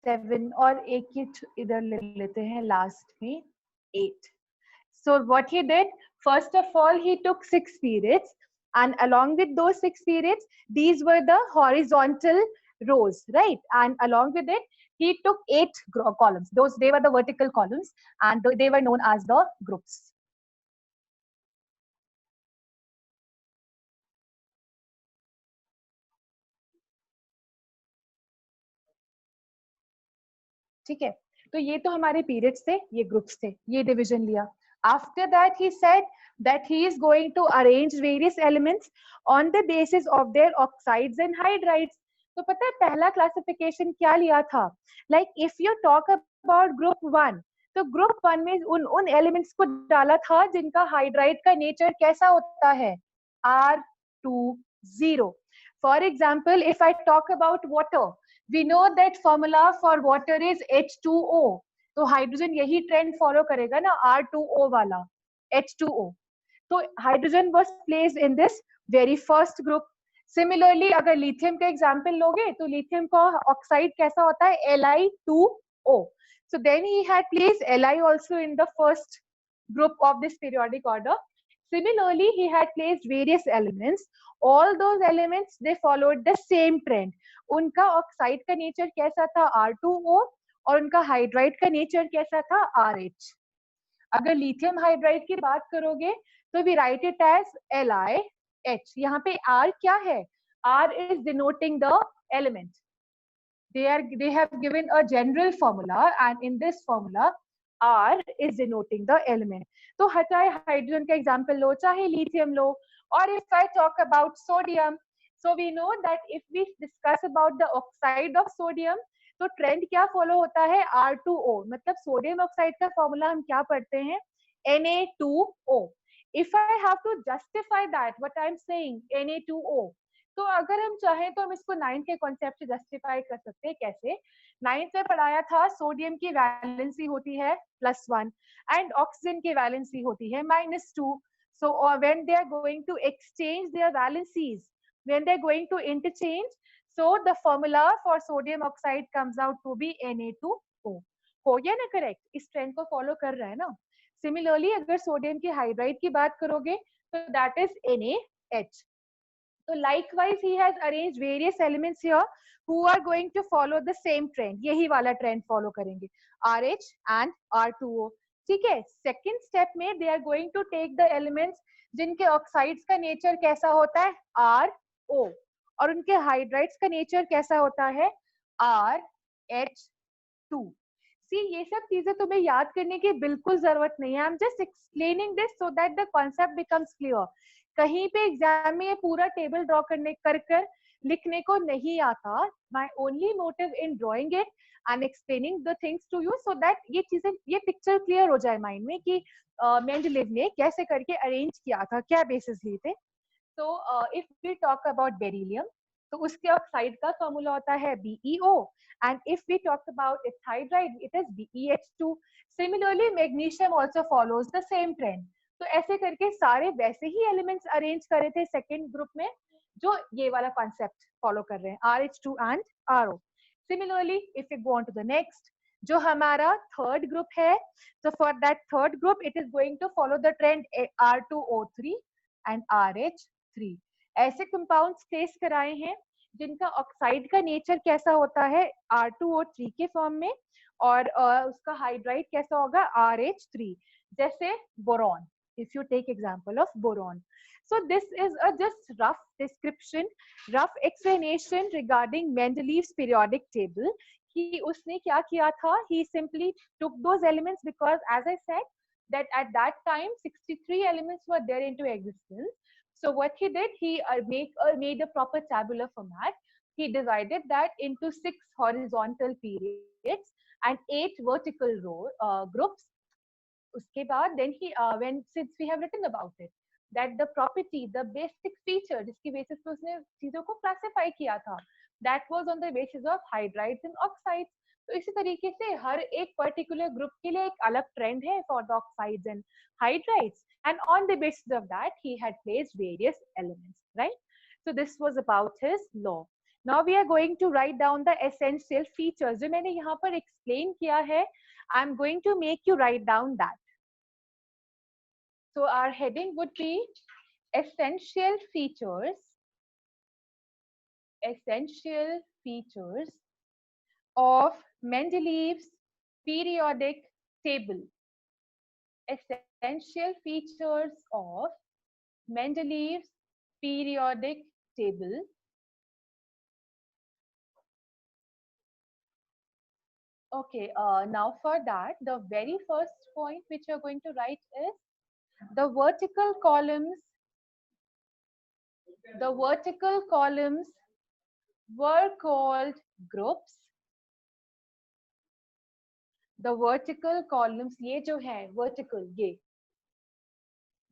S1: Seven और एक ही इधर ले लेते हैं लास्ट में 8. So what he did, first of all, he took 6 periods, and along with those 6 periods, these were the horizontal rows, right? And along with it, he took 8 columns. They were the vertical columns, and they were known as the groups. ठीक है, तो ये तो हमारे periods थे, ये groups थे, ये division लिया. After that, he said that he is going to arrange various elements on the basis of their oxides and hydrides. तो पता है पहला क्लासिफिकेशन क्या लिया था? Like if you talk about group 1, तो group 1 में उन elements को डाला था जिनका हाइड्राइड का नेचर कैसा होता है? R20. For example, if I talk about water, we know that formula for water is H2O. तो हाइड्रोजन यही ट्रेंड फॉलो करेगा ना, R2O वाला, H2O. तो hydrogen was placed in this very first group. Similarly, अगर लिथियम का example लोगे तो लिथियम का ऑक्साइड कैसा होता है? Li2O. So then he had placed Li also in the first group of this periodic order. Similarly, he had placed various elements. All those elements they followed the same trend. उनका oxide का nature कैसा था R2O और उनका hydride का nature कैसा था RH. अगर लिथियम हाइड्राइड की बात करोगे तो we write it as LiH. यहाँ पे R क्या है? R is denoting the element. They have given a general formula, and in this formula R is denoting the element. तो चाहे हाइड्रोजन का एग्जांपल लो, चाहे लिथियम लो, और if I talk about sodium, so we know that if we discuss about the oxide of sodium, तो trend क्या follow होता है? R2O. मतलब सोडियम ऑक्साइड का फॉर्मूला हम क्या पढ़ते हैं? Na2O. If I have to justify that, what I'm saying, Na2O, तो अगर हम चाहें तो हम इसको नाइन्थ के कॉन्सेप्ट से जस्टिफाई कर सकते हैं. कैसे? नाइन्थ में पढ़ाया था सोडियम की वैलेंसी होती है +1 एंड ऑक्सीजन की वैलेंसी होती है -2. So when they are going to exchange their valencies, when they are going to interchange, so the formula for sodium oxide comes out to be Na2O. हो गया ना correct? इस trend को follow कर रहा है ना. सिमिलरली अगर सोडियम की हाइड्राइड की बात करोगे तो that is NaH. So likewise, he has arranged various elements here who are going to follow the same trend. यही वाला trend follow करेंगे. RH and R2O. ठीक है. Second step में they are going to take the elements जिनके oxides का nature कैसा होता है? RO. और उनके hydrides का nature कैसा होता है? RH2. See, ये सब चीजें तुम्हें याद करने की बिल्कुल जरूरत नहीं है. I'm just explaining this so that the concept becomes clear. कहीं पे एग्जाम में ये पूरा टेबल ड्रॉ करने कर लिखने को नहीं आता. My only motive in drawing it and explaining the things to you so that ये चीजें, ये पिक्चर क्लियर हो जाए माइंड में कि मेंडलीव ने कैसे करके अरेंज किया था, क्या बेसिस लिए थे. तो if we talk about beryllium, तो उसके ऑक्साइड का फॉर्मूला होता है BeO, and if we talk about its hydride it is BeH2. Similarly magnesium also follows the same trend. तो ऐसे करके सारे वैसे ही एलिमेंट्स अरेंज करे थे सेकेंड ग्रुप में जो ये वाला कॉन्सेप्ट फॉलो कर रहे हैं, RH2 and RO. Similarly if you go on to the next, जो हमारा थर्ड ग्रुप है, तो for that third group it is going to follow the trend R2O3 and RH3. ऐसे कंपाउंड्स टेस्ट कराए हैं जिनका ऑक्साइड का नेचर कैसा होता है R2O3 के फॉर्म में, और उसका हाइड्राइड कैसा होगा RH3. जैसे boron, if you take example of boron. So this is a just rough description, rough explanation regarding Mendeleev's periodic table. कि उसने क्या किया था? He simply took those elements because, as I said, that at that time 63 elements were there into existence. So what he did, he made a proper tabular format. He divided that into 6 horizontal periods and 8 vertical groups. उसके बाद then he when since we have written about it that the property, the basic feature जिसकी basis पे उसने चीजों को classify किया था, that was on the basis of hydrides and oxides. तो इसी तरीके से हर एक particular group के लिए एक अलग trend है for the oxides and hydrides, and on the basis of that he had placed various elements, right? So this was about his law. Now we are going to write down the essential features. जो मैंने यहाँ पर explain किया है, I'm going to make you write down that. So our heading would be essential features of Mendeleev's periodic table. Essential features of Mendeleev's periodic table. Okay, now for that, the very first point which you're going to write is the vertical columns were called groups. The vertical columns, ये जो है vertical, ये,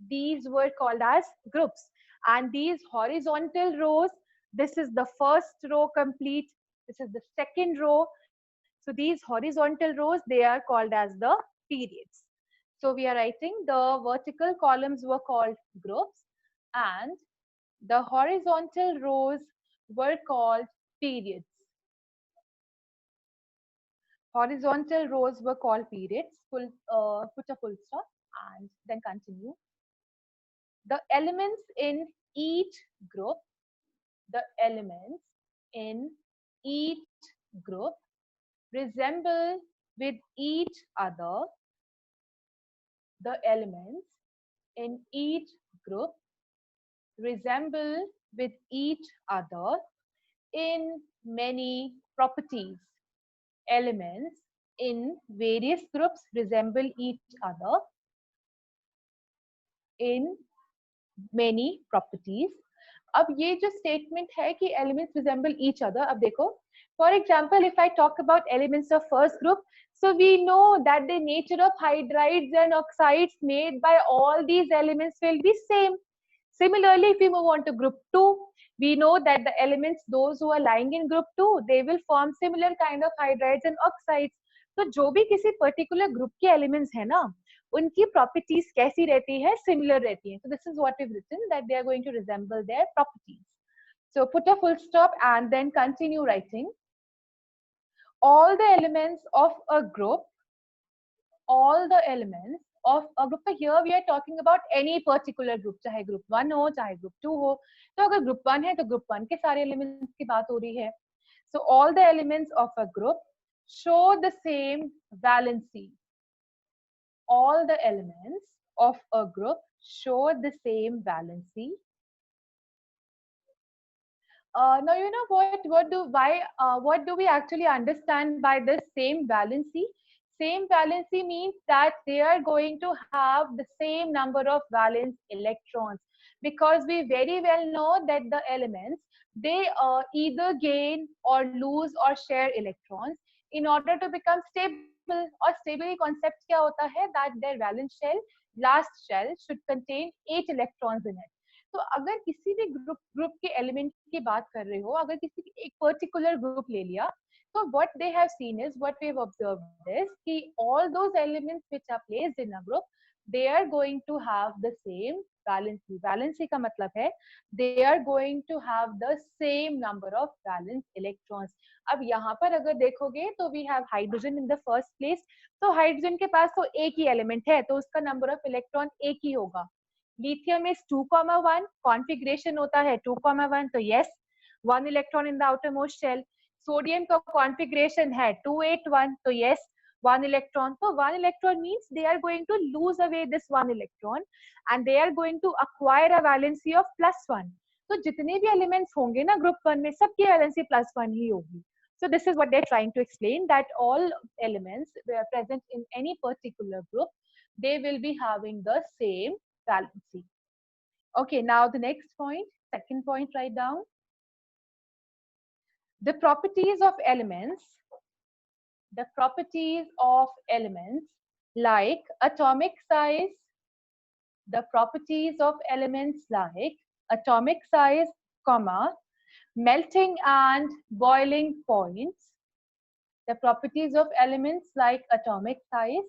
S1: these were called as groups, and these horizontal rows, this is the first row complete, this is the second row. So these horizontal rows, they are called as the periods. So we are writing the vertical columns were called groups and the horizontal rows were called periods. Horizontal rows were called periods. Put a full stop and then continue. The elements in each group, the elements in each group resemble with each other. The elements in each group resemble with each other in many properties. Elements in various groups resemble each other in many properties. अब ये जो statement है कि elements resemble each other, अब देखो, for example, if I talk about elements of first group, so we know that the nature of hydrides and oxides made by all these elements will be same. Similarly, if we move on to group 2, we know that the elements, those who are lying in group 2, they will form similar kind of hydrides and oxides. तो जो भी किसी particular group के elements है ना, उनकी properties कैसी रहती है, similar रहती है. So this is what we've written, that they are going to resemble their properties. So put a full stop and then continue writing. All the elements of a group, all the elements of a group. So here we are talking about any particular group, चाहे group 1 हो, चाहे group 2 हो. तो अगर group 1 है तो group 1 के सारे elements की बात हो रही है. So all the elements of a group show the same valency. All the elements of a group show the same valency. Now you know what do we actually understand by this same valency? Same valency means that they are going to have the same number of valence electrons, because we very well know that the elements, they either gain or lose or share electrons in order to become stable. Or stability concept क्या होता है, that their valence shell, last shell, should contain 8 electrons in it. तो अगर किसी भी group के element की बात कर रहे हो, अगर किसी एक पर्टिकुलर ग्रुप ले लिया, तो what they have seen is, what we have observed is कि all those elements which are placed in a group, they are going to have the same valency. Valency का मतलब है they are going to have the same number of valence electrons. अब यहाँ पर अगर देखोगे तो we have hydrogen in the first place. तो हाइड्रोजन के पास तो एक ही एलिमेंट है, तो उसका नंबर ऑफ इलेक्ट्रॉन एक ही होगा. Lithium is 2,1, configuration होता है 2,1, तो yes, 1 electron in the outermost shell. Sodium का configuration है 281, तो yes, 1 electron. So 1 electron means they are going to lose away this 1 electron and they are going to acquire a valency of +1. तो जितने भी elements होंगे ना group 1 में, सबकी valency +1 ही होगी. So this is what they're trying to explain, that all elements present in any particular group, they will be having the same valency. Okay, now the next point, second point, write down. The properties of elements, like atomic size, the properties of elements like atomic size, comma, melting and boiling points, the properties of elements like atomic size,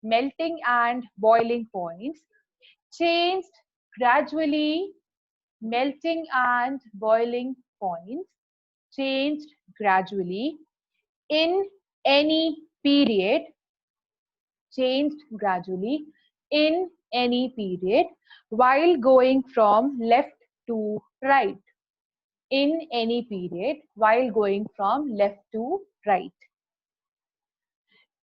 S1: melting and boiling points, changed gradually, melting and boiling points changed gradually in any period, changed gradually in any period while going from left to right, in any period while going from left to right.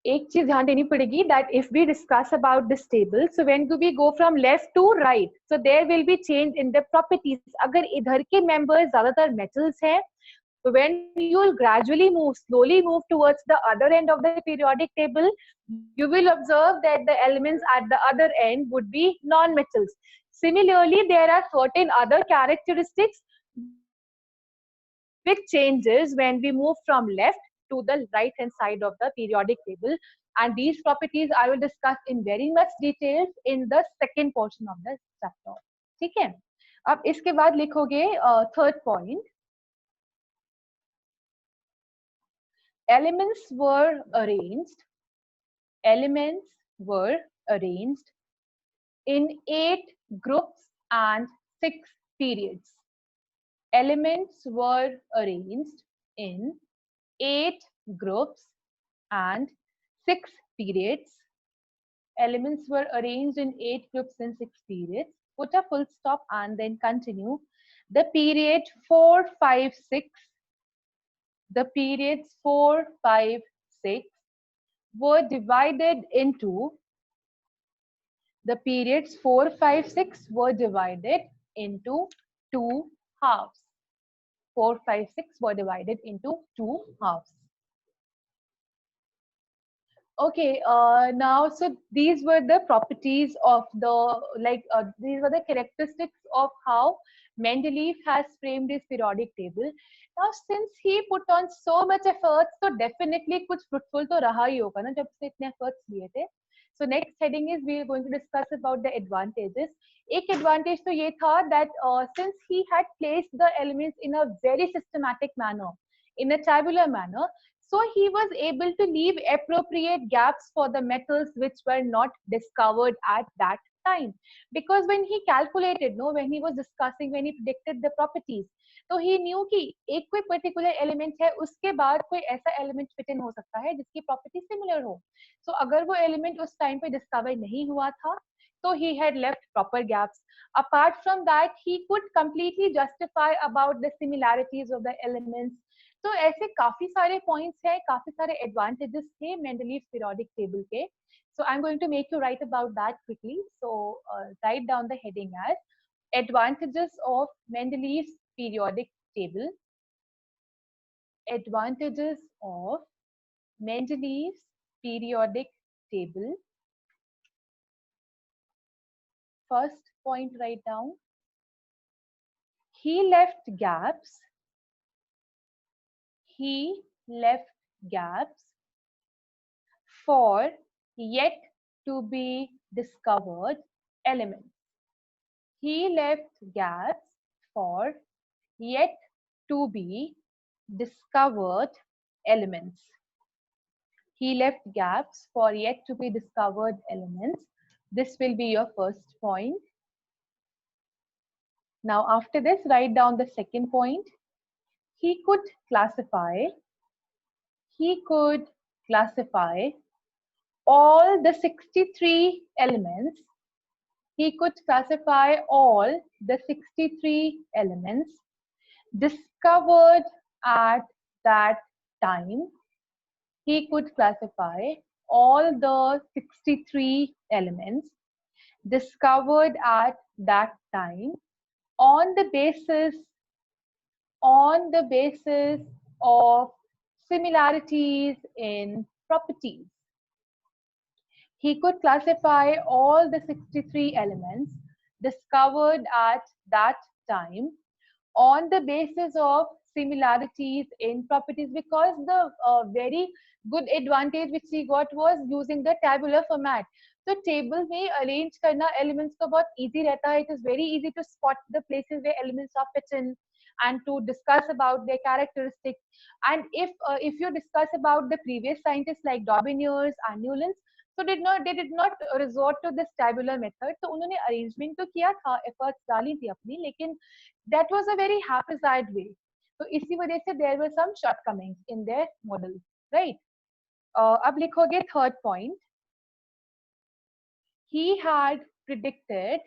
S1: एक चीज ध्यान देनी पड़ेगी, that if we discuss about this table, so when do we go from left to right, so there will be change in the properties. अगर इधर के members ज्यादातर metals हैं, so when you will gradually slowly move towards the other end of the periodic table, you will observe that the elements at the other end would be non-metals. Similarly, there are certain other characteristics which changes when we move from left to the right hand side of the periodic table, and these properties I will discuss in very much details in the second portion of the chapter. ठीक है, अब इसके बाद लिखोगे third point. Elements were arranged in 8 groups and 6 periods. Elements were arranged in 8 groups and 6 periods. Elements were arranged in 8 groups and 6 periods. put a full stop and then continue. The period 4, 5, 6, the periods 4, 5, 6 were divided into, the periods 4, 5, 6 were divided into two halves. 4, 5, 6 were divided into two halves. Okay, now, so these were the properties of the, these were the characteristics of how Mendeleev has framed his periodic table. Now, since he put on so much efforts, so definitely कुछ fruitful तो रहा ही होगा ना जब से इतने efforts लिए थे. So next heading is we are going to discuss about the advantages. एक advantage तो ये था that since he had placed the elements in a very systematic manner, in a tabular manner, so he was able to leave appropriate gaps for the metals which were not discovered at that time. Because when he calculated, no, when he was discussing, when he predicted the properties, तो he knew कि एक कोई particular element है, उसके बाद कोई ऐसा element fit in हो सकता है जिसकी property similar हो. So अगर वो element उस time पे discover नहीं हुआ था, so he had left proper gaps. Apart from that, he could completely justify about the similarities of the elements. तो ऐसे काफी सारे पॉइंट्स हैं, काफी सारे एडवांटेजेस थे मेंडलीव पीरियोडिक टेबल के. So I'm going to make you write about that quickly. So write down the heading as advantages of Mendeleev's periodic table. Advantages of Mendeleev's periodic table. First point, write down. He left gaps. He left gaps for yet to be discovered elements. He left gaps for yet to be discovered elements. He left gaps for yet to be discovered elements. This will be your first point. Now, after this, write down the second point. He could classify all the 63 elements. He could classify all the 63 elements discovered at that time. He could classify all the 63 elements discovered at that time on the basis of similarities in properties. He could classify all the 63 elements discovered at that time on the basis of similarities in properties, because the very good advantage which he got was using the tabular format. So table में arrange करना elements को बहुत easy रहता है. It is very easy to spot the places where elements are fit in and to discuss about their characteristics. And if you discuss about the previous scientists like Daubigniers and Newlands, so they did not resort to this tabular method. तो उन्होंने arrangement तो किया था, efforts डाली थी अपनी, लेकिन that was a very haphazard way. तो इसी वजह से there were some shortcomings in their model, right? अब लिखोगे third point. He had predicted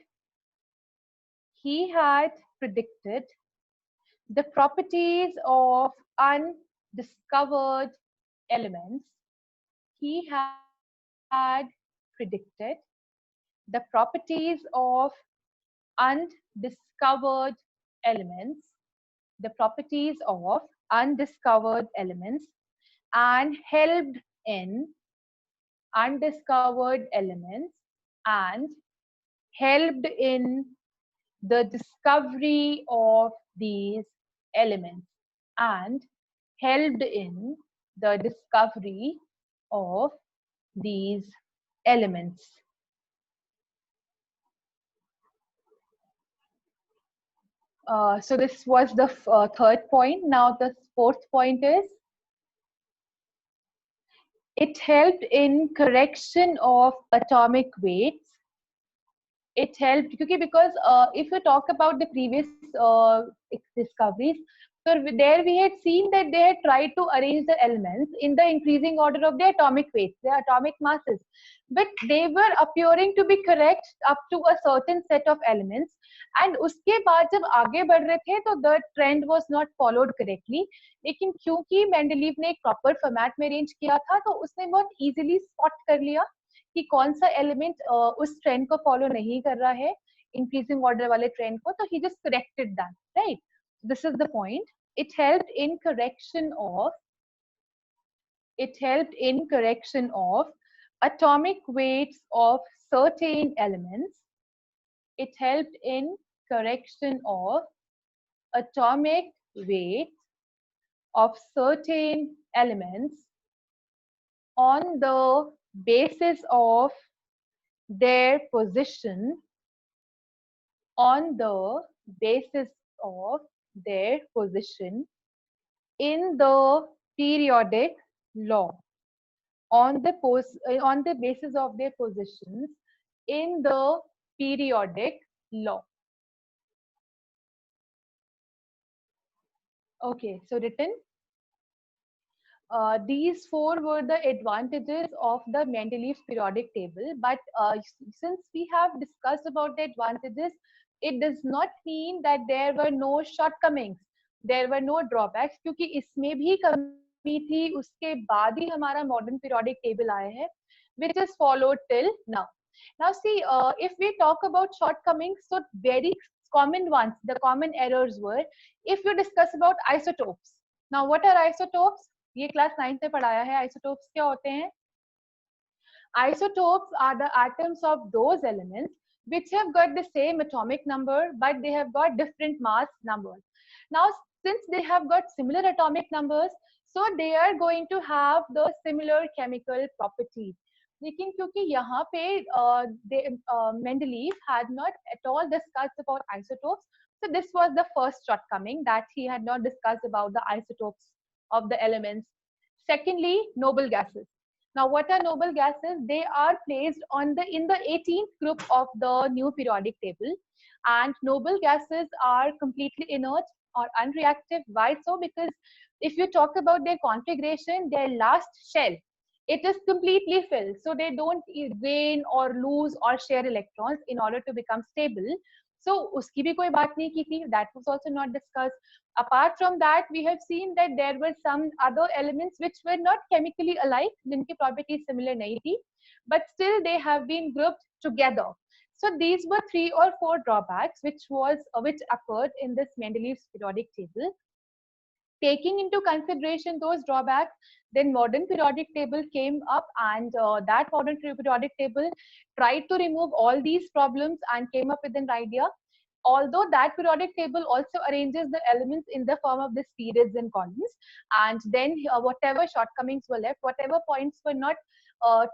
S1: the properties of undiscovered elements. He had predicted the properties of undiscovered elements, and helped in the discovery of these elements, So this was the third point. Now the fourth point is it helped in correction of atomic weights. It helped because if you talk about the previous discoveries, So there we had seen that they had tried to arrange the elements in the increasing order of their atomic weights, their atomic masses, but they were appearing to be correct up to a certain set of elements. And उसके बाद जब आगे बढ़ रहे थे तो the trend was not followed correctly. लेकिन क्योंकि मेंडलीव ने एक प्रॉपर फॉर्मेट में अरेंज किया था तो उसने बहुत इजीली स्पॉट कर लिया कि कौन सा एलिमेंट उस ट्रेंड को फॉलो नहीं कर रहा है, इंक्रीजिंग ऑर्डर वाले ट्रेंड को, तो he just corrected that, right. This is the point. It helped in correction of atomic weights of certain elements. It helped in correction of atomic weights of certain elements on the basis of their position, on the basis of their position in the periodic law, on the basis of their positions in the periodic law. Okay, so written. These four were the advantages of the Mendeleev periodic table, but since we have discussed about the advantages, it does not mean that there were no shortcomings, there were no drawbacks, क्योंकि इसमें भी कमी थी, उसके बाद ही हमारा modern periodic table आया है, which is followed till now. Now see, if we talk about shortcomings, so very common ones, the common errors were, if you discuss about isotopes. Now what are isotopes? ये class 9 में पढ़ाया है. Isotopes क्या होते हैं? Isotopes are the atoms of those elements which have got the same atomic number but they have got different mass numbers. Now since they have got similar atomic numbers, so they are going to have the similar chemical properties. लेकिन क्योंकि यहाँ पे Mendeleev had not at all discussed about isotopes, so this was the first shortcoming, that he had not discussed about the isotopes of the elements. Secondly, noble gases. Now what are noble gases? They are placed in the 18th group of the new periodic table, and noble gases are completely inert or unreactive. Why so? Because if you talk about their configuration, their last shell, it is completely filled, so they don't gain or lose or share electrons in order to become stable. So uski bhi koi baat nahi ki thi, that was also not discussed. Apart from that, we have seen that there were some other elements which were not chemically alike, jinki properties similar nahi thi, but still they have been grouped together. So these were 3 or 4 drawbacks which occurred in this Mendeleev's periodic table. Taking into consideration those drawbacks, then modern periodic table came up, and that modern periodic table tried to remove all these problems and came up with an idea. Although that periodic table also arranges the elements in the form of these periods and columns, and then whatever shortcomings were left, whatever points were not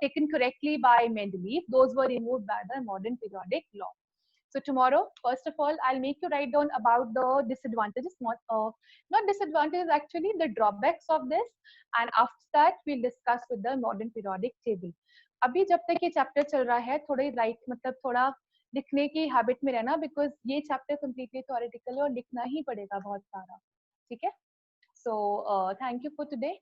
S1: taken correctly by Mendeleev, those were removed by the modern periodic law. So tomorrow, first of all, I'll make you write down about the disadvantages, not disadvantages actually, the drawbacks of this, and after that we'll discuss with the modern periodic table. अभी जब तक ये chapter चल रहा है, थोड़ा right मतलब थोड़ा लिखने की हैबिट में रहना, बिकॉज ये चैप्टर कंप्लीटली थ्योरेटिकल है और लिखना ही पड़ेगा बहुत सारा, ठीक है? So thank you for today.